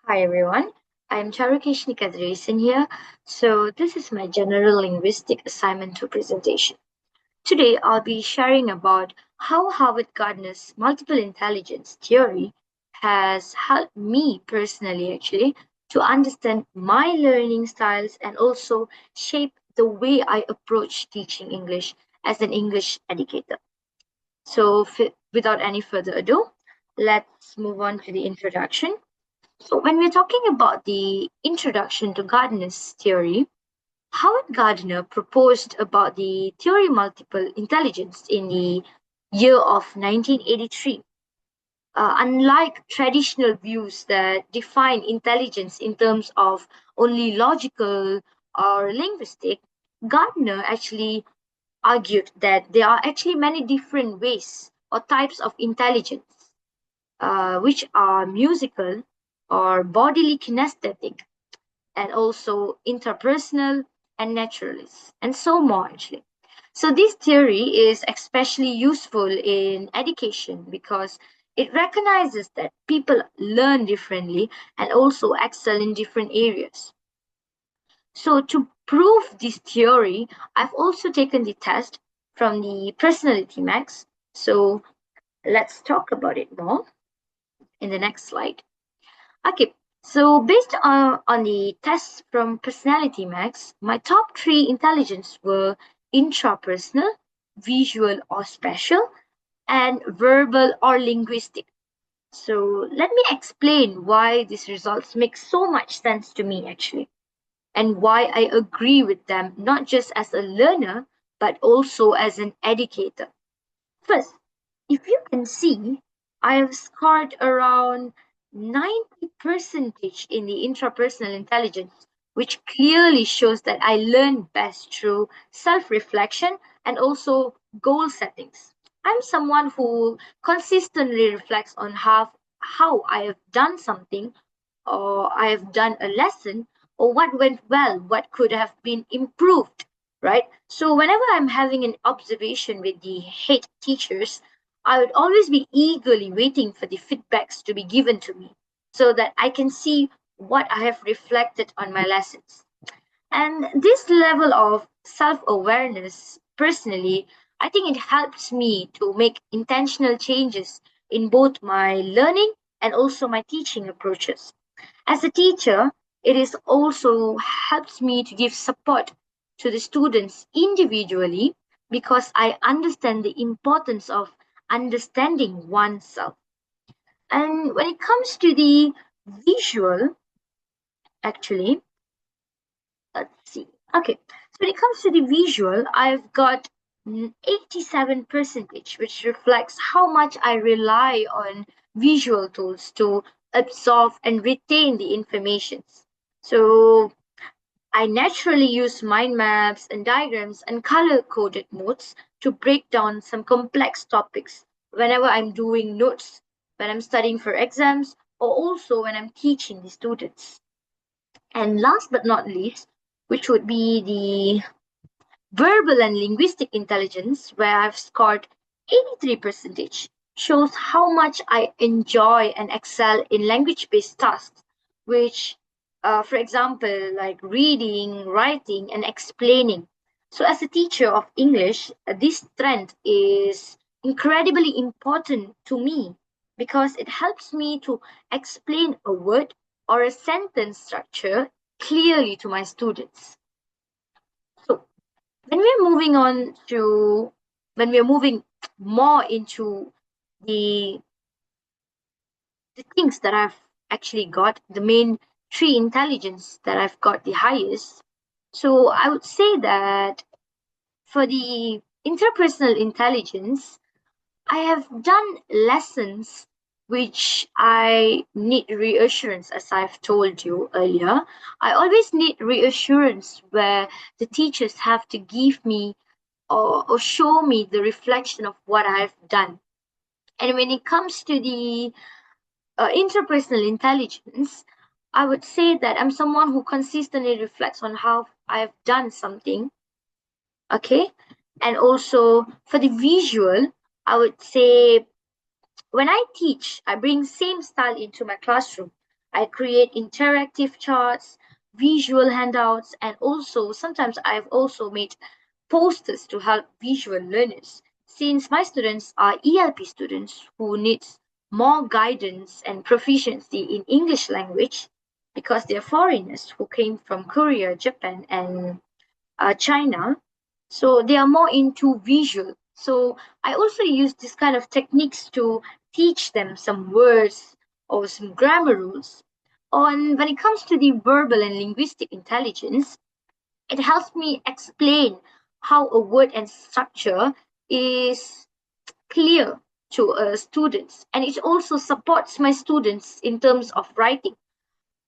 Hi everyone, I'm Charukeshni Kadresan here. So this is my general linguistic assignment 2 presentation. Today I'll be sharing about how Howard Gardner's multiple intelligence theory has helped me personally actually to understand my learning styles and also shape the way I approach teaching English as an English educator. So without any further ado, let's move on to the introduction. So, when we're talking about the introduction to Gardner's theory, Howard Gardner proposed about the theory multiple intelligence in the year of 1983. Unlike traditional views that define intelligence in terms of only logical or linguistic, Gardner actually argued that there are actually many different ways or types of intelligence, which are musical or bodily kinesthetic and also interpersonal and naturalist, and so more actually. So, this theory is especially useful in education because it recognizes that people learn differently and also excel in different areas. So, to prove this theory, I've also taken the test from the Personality Max. So, let's talk about it more in the next slide. Okay, so based on the tests from Personality Max, my top three intelligence were intrapersonal, visual or spatial, and verbal or linguistic. So let me explain why these results make so much sense to me actually, and why I agree with them not just as a learner, but also as an educator. First, if you can see, I have scored around 90 percentage in the intrapersonal intelligence, which clearly shows that I learn best through self-reflection and also goal settings. I'm someone who consistently reflects on how I have done something, or I have done a lesson, or what went well, what could have been improved, right? So whenever I'm having an observation with the head teachers, I would always be eagerly waiting for the feedbacks to be given to me so that I can see what I have reflected on my lessons. And this level of self awareness, personally, I think it helps me to make intentional changes in both my learning and also my teaching approaches. As a teacher, it is also helps me to give support to the students individually because I understand the importance of understanding oneself. And when it comes to the visual, actually, let's see. Okay, so when it comes to the visual, I've got 87 percentage, which reflects how much I rely on visual tools to absorb and retain the information. So I naturally use mind maps and diagrams and color coded notes to break down some complex topics whenever I'm doing notes, when I'm studying for exams, or also when I'm teaching the students. And last but not least, which would be the verbal and linguistic intelligence, where I've scored 83 percentage, shows how much I enjoy and excel in language-based tasks, which, for example, like reading, writing, and explaining. So, as a teacher of English, this strength is incredibly important to me because it helps me to explain a word or a sentence structure clearly to my students. So, when we're moving on to when we're moving more into the the things that I've actually got, the main three intelligence that I've got the highest. So I would say that for the interpersonal intelligence, I have done lessons which I need reassurance, as I've told you earlier. I always need reassurance where the teachers have to give me or show me the reflection of what I've done. And when it comes to the interpersonal intelligence, I would say that I'm someone who consistently reflects on how I've done something. Okay. And also for the visual, I would say when I teach, I bring same style into my classroom. I create interactive charts, visual handouts, and also sometimes I've also made posters to help visual learners. Since my students are ELP students who needs more guidance and proficiency in English language because they're foreigners who came from Korea, Japan, and China. So they are more into visual. So I also use this kind of techniques to teach them some words or some grammar rules. On when it comes to the verbal and linguistic intelligence, it helps me explain how a word and structure is clear to students, and it also supports my students in terms of writing.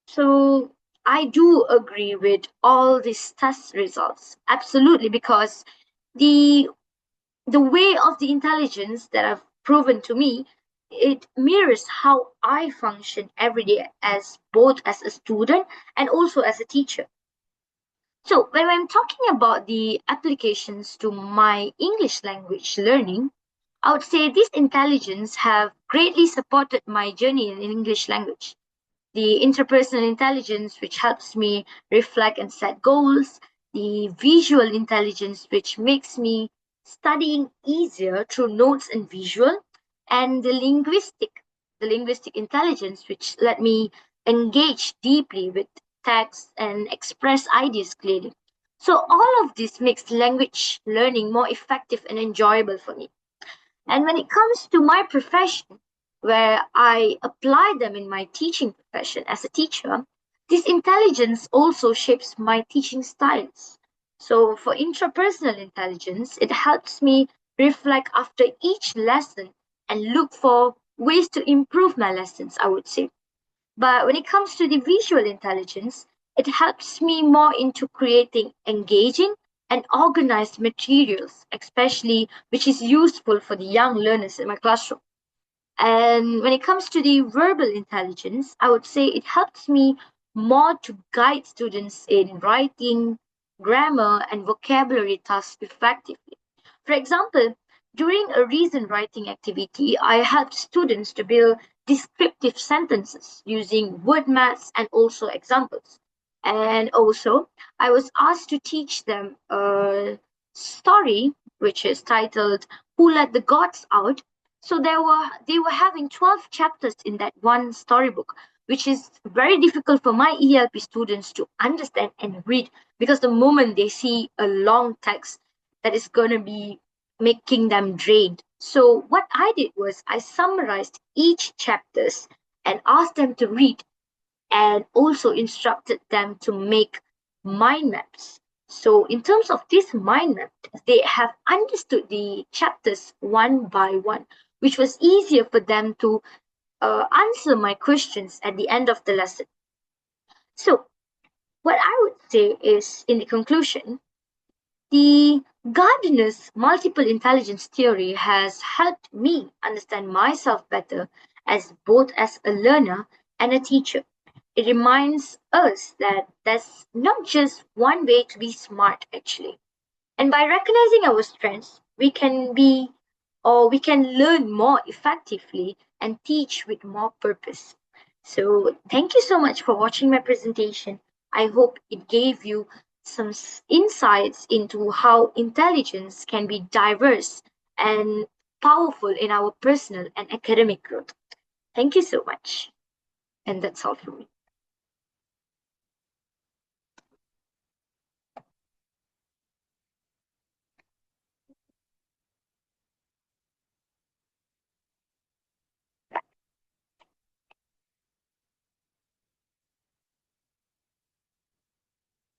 So I do agree with all these test results, absolutely, because the the way of the intelligence that I've proven to me, it mirrors how I function every day as both as a student and also as a teacher. So when I'm talking about the applications to my English language learning, I would say this intelligence have greatly supported my journey in English language. The interpersonal intelligence, which helps me reflect and set goals, the visual intelligence, which makes me studying easier through notes and visual, and the linguistic intelligence, which let me engage deeply with text and express ideas clearly. So all of this makes language learning more effective and enjoyable for me. And when it comes to my profession, where I apply them in my teaching profession as a teacher, this intelligence also shapes my teaching styles. So, for intrapersonal intelligence, it helps me reflect after each lesson and look for ways to improve my lessons, I would say. But when it comes to the visual intelligence, it helps me more into creating engaging and organized materials, especially which is useful for the young learners in my classroom. And when it comes to the verbal intelligence, I would say it helps me more to guide students in writing, grammar, and vocabulary tasks effectively. For example, during a reason writing activity, I helped students to build descriptive sentences using word maths and also examples. And also, I was asked to teach them a story which is titled Who Let the Gods Out. So they were having 12 chapters in that one storybook, which is very difficult for my ELP students to understand and read because the moment they see a long text that is going to be making them drained. So what I did was I summarized each chapters and asked them to read and also instructed them to make mind maps. So, in terms of this mind map, they have understood the chapters one by one, which was easier for them to answer my questions at the end of the lesson. So, what I would say is, in the conclusion, the Gardner's multiple intelligence theory has helped me understand myself better as both as a learner and a teacher. It reminds us that there's not just one way to be smart, actually. And by recognizing our strengths, we can learn more effectively and teach with more purpose. So, thank you so much for watching my presentation. I hope it gave you some insights into how intelligence can be diverse and powerful in our personal and academic growth. Thank you so much. And that's all from me.